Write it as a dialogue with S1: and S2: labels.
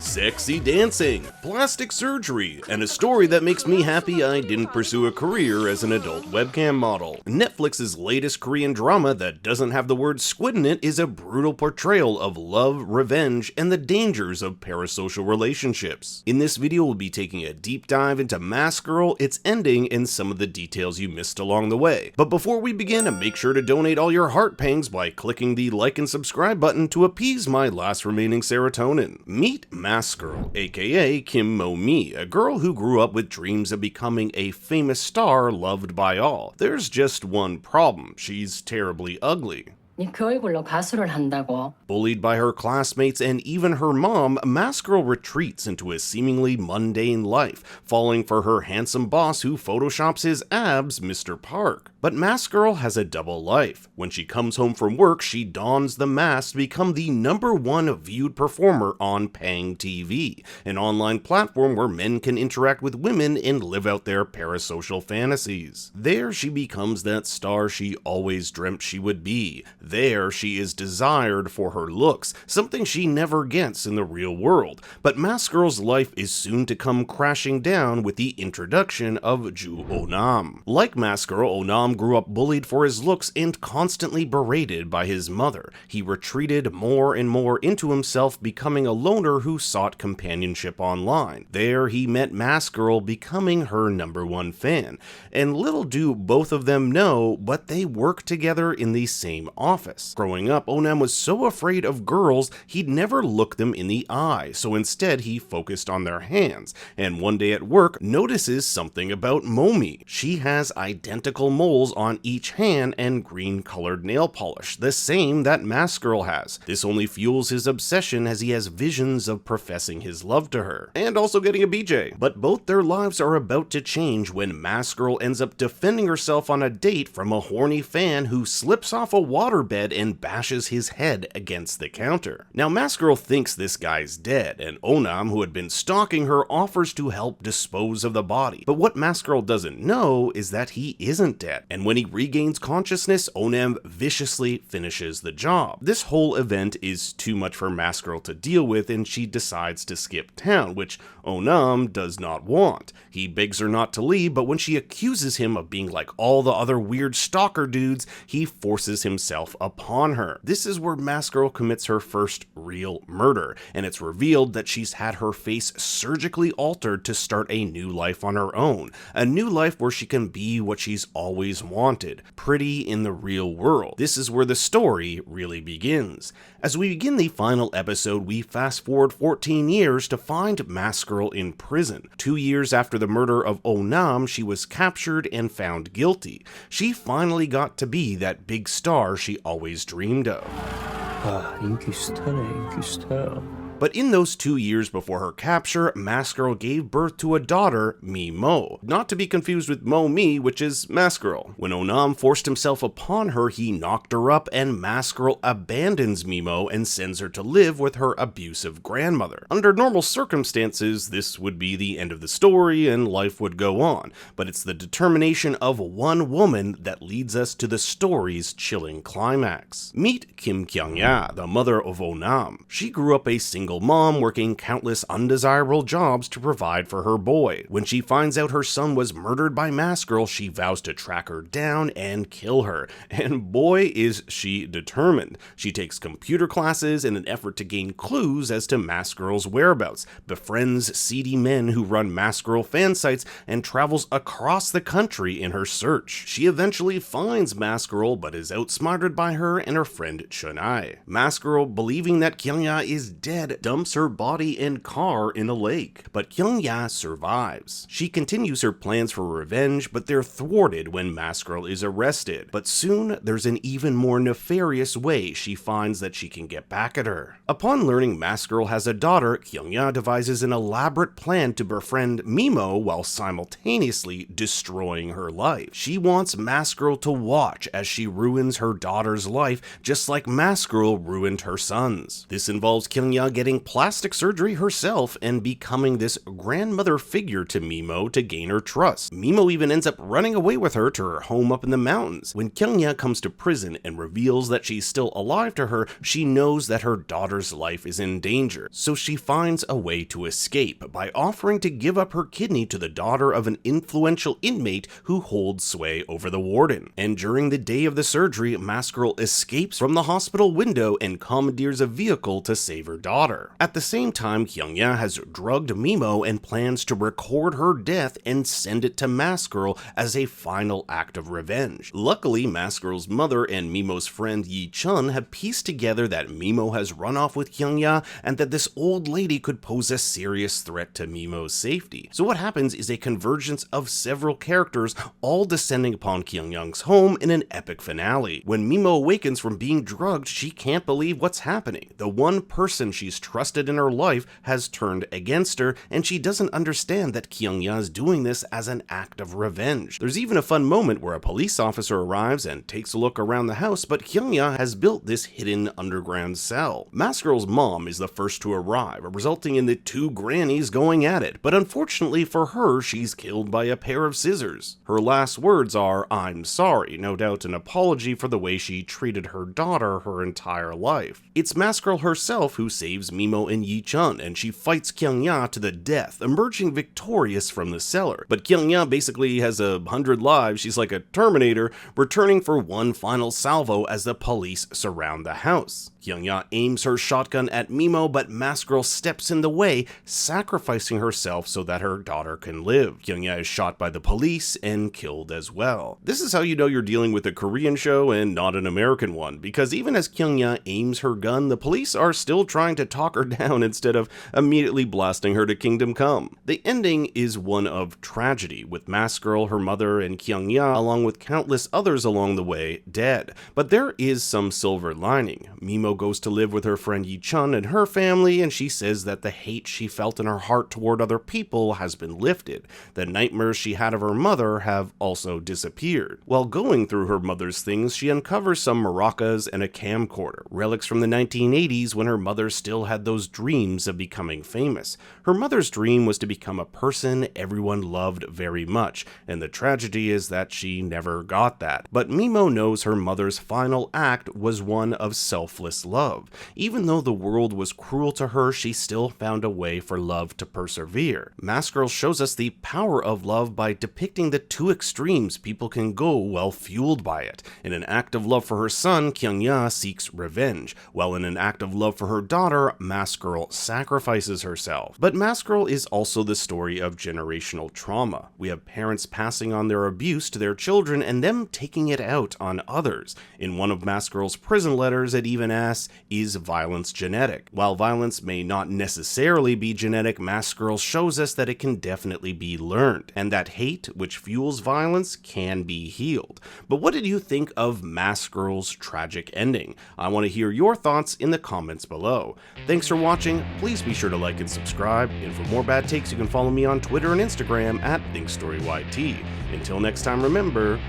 S1: sexy dancing, plastic surgery, and a story that makes me happy I didn't pursue a career as an adult webcam model. Netflix's latest Korean drama that doesn't have the word squid in it is a brutal portrayal of love, revenge, and the dangers of parasocial relationships. In this video, we'll be taking a deep dive into Mask Girl, its ending, and some of the details you missed along the way. But before we begin, make sure to donate all your heart pangs by clicking the like and subscribe button to appease my last remaining serotonin. Meet Mask Girl, aka Kim Mo-mi, a girl who grew up with dreams of becoming a famous star loved by all. There's just one problem: she's terribly ugly.
S2: 그 얼굴로 가수를 한다고.
S1: Bullied by her classmates and even her mom, Mask Girl retreats into a seemingly mundane life, falling for her handsome boss who photoshops his abs, Mr. Park. But Mask Girl has a double life. When she comes home from work, she dons the mask to become the #1 viewed performer on Pang TV, an online platform where men can interact with women and live out their parasocial fantasies. There she becomes that star she always dreamt she would be. There she is desired for her looks, something she never gets in the real world. But Mask Girl's life is soon to come crashing down with the introduction of Ju Oh-nam. Like Mask Girl, Oh-nam grew up bullied for his looks and constantly berated by his mother. He retreated more and more into himself, becoming a loner who sought companionship online. There he met Mask Girl, becoming her #1 fan. And little do both of them know, but they work together in the same office. Growing up, Oh-nam was so afraid of girls, he'd never look them in the eye, so instead he focused on their hands, and one day at work notices something about Mo-mi. She has identical moles on each hand and green-colored nail polish, the same that Mask Girl has. This only fuels his obsession as he has visions of professing his love to her, and also getting a BJ. But both their lives are about to change when Mask Girl ends up defending herself on a date from a horny fan who slips off a waterbed and bashes his head against the counter. Now Mask Girl thinks this guy's dead, and Oh-nam, who had been stalking her, offers to help dispose of the body. But what Mask Girl doesn't know is that he isn't dead, and when he regains consciousness, Oh-nam viciously finishes the job. This whole event is too much for Mask Girl to deal with, and she decides to skip town, which Oh-nam does not want. He begs her not to leave, but when she accuses him of being like all the other weird stalker dudes, he forces himself upon her. This is where Mask Girl commits her first real murder, and it's revealed that she's had her face surgically altered to start a new life on her own. A new life where she can be what she's always wanted, pretty in the real world. This is where the story really begins. As we begin the final episode, we fast forward 14 years to find Mask Girl in prison. 2 years after the murder of Oh-nam, she was captured and found guilty. She finally got to be that big star she always dreamed of.
S3: 인기 스타네, 인기 스타.
S1: But in those 2 years before her capture, Mask Girl gave birth to a daughter, Mi-mo. Not to be confused with Mo-mi, which is Mask Girl. When Oh-nam forced himself upon her, he knocked her up, and Mask Girl abandons Mi-mo and sends her to live with her abusive grandmother. Under normal circumstances, this would be the end of the story and life would go on. But it's the determination of one woman that leads us to the story's chilling climax. Meet Kim Kyung-ya, the mother of Oh-nam. She grew up a single mom working countless undesirable jobs to provide for her boy. When she finds out her son was murdered by Mask Girl, she vows to track her down and kill her. And boy, is she determined. She takes computer classes in an effort to gain clues as to Mask Girl's whereabouts, befriends seedy men who run Mask Girl fan sites, and travels across the country in her search. She eventually finds Mask Girl, but is outsmarted by her and her friend Chun-ai. Mask Girl, believing that Kyung-ya is dead, dumps her body and car in a lake, but Kyung-ya survives. She continues her plans for revenge, but they're thwarted when Mask Girl is arrested. But soon, there's an even more nefarious way she finds that she can get back at her. Upon learning Mask Girl has a daughter, Kyung-ya devises an elaborate plan to befriend Mi-mo while simultaneously destroying her life. She wants Mask Girl to watch as she ruins her daughter's life, just like Mask Girl ruined her son's. This involves Kyung-ya getting getting plastic surgery herself and becoming this grandmother figure to Mimo to gain her trust. Mimo even ends up running away with her to her home up in the mountains. When Kyungya comes to prison and reveals that she's still alive to her, she knows that her daughter's life is in danger, so she finds a way to escape by offering to give up her kidney to the daughter of an influential inmate who holds sway over the warden. And during the day of the surgery, Mask Girl escapes from the hospital window and commandeers a vehicle to save her daughter. At the same time, Kyungya has drugged Mimo and plans to record her death and send it to Mask Girl as a final act of revenge. Luckily, Mask Girl's mother and Mimo's friend Yi Chun have pieced together that Mimo has run off with Kyungya and that this old lady could pose a serious threat to Mimo's safety. So what happens is a convergence of several characters all descending upon Kyungya's home in an epic finale. When Mimo awakens from being drugged, she can't believe what's happening. The one person she's trusted in her life has turned against her, and she doesn't understand that Kyungya is doing this as an act of revenge. There's even a fun moment where a police officer arrives and takes a look around the house, but Kyungya has built this hidden underground cell. Mask Girl's mom is the first to arrive, resulting in the two grannies going at it, but unfortunately for her, she's killed by a pair of scissors. Her last words are, "I'm sorry," no doubt an apology for the way she treated her daughter her entire life. It's Mask Girl herself who saves Mimo and Yi Chun, and she fights Kyungya to the death, emerging victorious from the cellar. But Kyungya basically has 100 lives, she's like a Terminator, returning for one final salvo as the police surround the house. Kyungya aims her shotgun at Mimo, but Mask Girl steps in the way, sacrificing herself so that her daughter can live. Kyungya is shot by the police and killed as well. This is how you know you're dealing with a Korean show and not an American one, because even as Kyungya aims her gun, the police are still trying to talk her down instead of immediately blasting her to Kingdom Come. The ending is one of tragedy, with Mask Girl, her mother, and Kyungya, along with countless others along the way, dead. But there is some silver lining. Mimo goes to live with her friend Yi Chun and her family, and she says that the hate she felt in her heart toward other people has been lifted. The nightmares she had of her mother have also disappeared. While going through her mother's things, she uncovers some maracas and a camcorder, relics from the 1980s when her mother still had those dreams of becoming famous. Her mother's dream was to become a person everyone loved very much, and the tragedy is that she never got that. But Mimo knows her mother's final act was one of selfless love. Even though the world was cruel to her, she still found a way for love to persevere. Mask Girl shows us the power of love by depicting the two extremes people can go while fueled by it. In an act of love for her son, Kyungya seeks revenge, while in an act of love for her daughter, Mask Girl sacrifices herself. But Mask Girl is also the story of generational trauma. We have parents passing on their abuse to their children and them taking it out on others. In one of Mask Girl's prison letters, it even asks, is violence genetic? While violence may not necessarily be genetic, Mask Girl shows us that it can definitely be learned, and that hate, which fuels violence, can be healed. But what did you think of Mask Girl's tragic ending? I want to hear your thoughts in the comments below. Thanks for watching, please be sure to like and subscribe, and for more bad takes you can follow me on Twitter and Instagram at ThinkStoryYT. Until next time, remember...